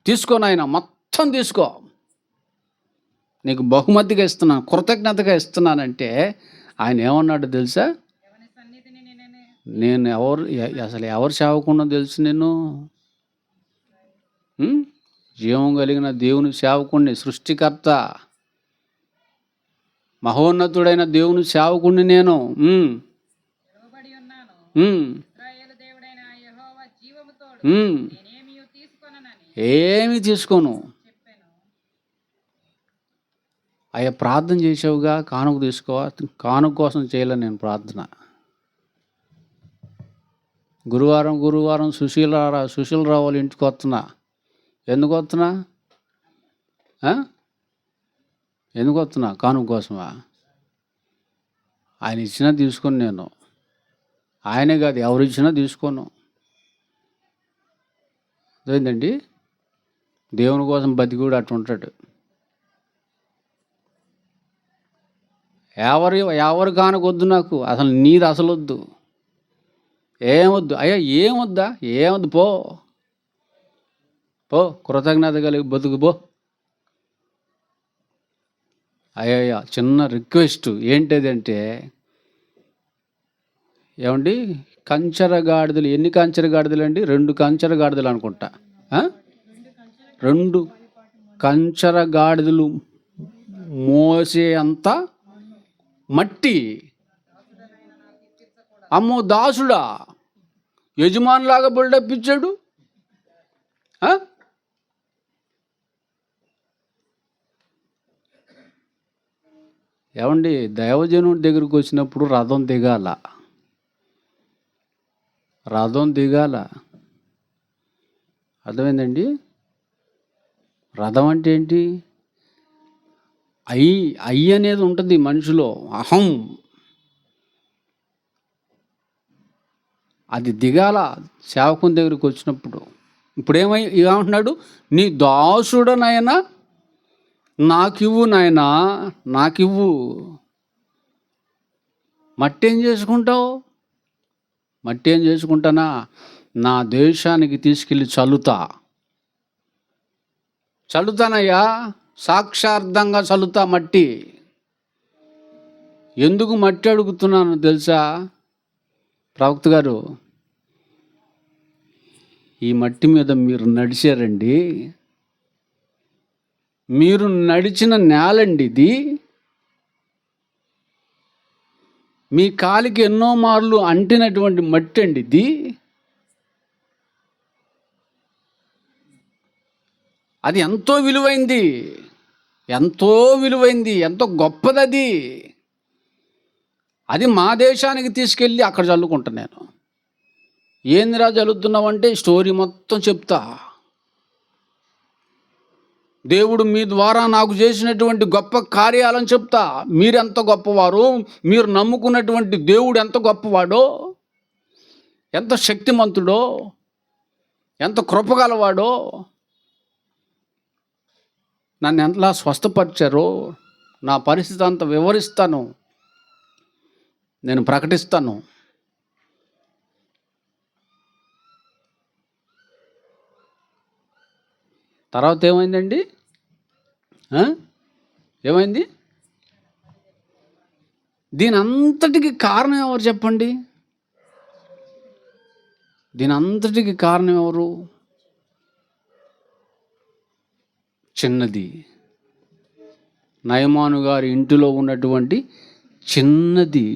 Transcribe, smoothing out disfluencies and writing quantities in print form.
తీసుకో నాయన, మొత్తం తీసుకో, నీకు బహుమతిగా ఇస్తున్నాను, కృతజ్ఞతగా ఇస్తున్నానంటే ఆయన ఏమన్నాడు తెలుసా? నేను అసలు ఎవరు సేవకున్నా తెలుసు నేను? జీవం కలిగిన దేవుని సేవకుణ్ణి, సృష్టికర్త మహోన్నతుడైన దేవుని సేవకుణ్ణి నేను. ఏమి తీసుకోను. అయ్యా ప్రార్థన చేసావుగా, కానుక తీసుకోవా? కానుక కోసం చేయలే నేను ప్రార్థన. గురువారం సుశీల్ రావాలి ఇంటికి వస్తున్నా. ఎందుకు వస్తున్నా? ఎందుకు వస్తున్నా? కానుక కోసమా? ఆయన ఇచ్చినా తీసుకొని నేను, ఆయనే కాదు ఎవరు ఇచ్చినా తీసుకోను. అదేంటండి, దేవుని కోసం బతికి కూడా అట్లా ఉంటాడు. ఎవరు కానుకొద్దు నాకు, అసలు నీది అసలు వద్దు, ఏమొద్దు. అయ్యా ఏమొద్దా? ఏమొద్దు, పో పో, కృతజ్ఞత కలిగి బతుకు పో. అయ్యా చిన్న రిక్వెస్ట్ ఏంటిదంటే, ఏమండి, కంచర గాడిదలు, ఎన్ని కంచర గాడిదలు అండి? 2 కంచర గాడిదలు అనుకుంటా. 2 కంచర గాడిదలు మోసే అంత మట్టి. అమ్మో దాసుడా, యజమానిలాగా బిల్డప్ ఇచ్చాడు. ఏమండి, దైవజనుడి దగ్గరికి వచ్చినప్పుడు రథం దిగాల. అర్థమైందండి? రథం అంటే ఏంటి? అయ్యి అనేది ఉంటుంది మనిషిలో, అహం. అది దిగాల సేవకుని దగ్గరికి వచ్చినప్పుడు. ఇప్పుడు ఏమంటున్నాడు? నీ దాసుడనైనా నాకివ్వు నాయనా, నాకివ్వు. మట్టి ఏం చేసుకుంటావు? మట్టి ఏం చేసుకుంటానా? నా దేశానికి తీసుకెళ్ళి చల్లుతానయ్యా, సాక్షార్థంగా చల్లుతా మట్టి. ఎందుకు మట్టి అడుగుతున్నాను తెలుసా ప్రవక్త గారు? ఈ మట్టి మీద మీరు నడిచారండి, మీరు నడిచిన నేలండి ఇది. మీ కాలికి ఎన్నో మార్లు అంటినటువంటి మట్టి అండి ఇది. అది ఎంతో విలువైంది, ఎంతో గొప్పది. అది మా దేశానికి తీసుకెళ్ళి అక్కడ చల్లుకుంటా నేను. ఏందిరా చల్లుతున్నావంటే స్టోరీ మొత్తం చెప్తా. దేవుడు మీ ద్వారా నాకు చేసినటువంటి గొప్ప కార్యాలను చెప్తా. మీరెంత గొప్పవారు, మీరు నమ్ముకున్నటువంటి దేవుడు ఎంత గొప్పవాడో, ఎంత శక్తిమంతుడో, ఎంత కృపగలవాడో, నన్ను ఎంతలా స్వస్థపరిచారో, నా పరిస్థితి అంతా వివరిస్తాను, నేను ప్రకటిస్తాను. తర్వాత ఏమైందండి? ఏమైంది? దీని అంతటికి కారణం ఎవరు చెప్పండి? దీని అంతటికి కారణం ఎవరు? చిన్నది, నయమాను గారి ఇంటిలో ఉన్నటువంటి చిన్నది.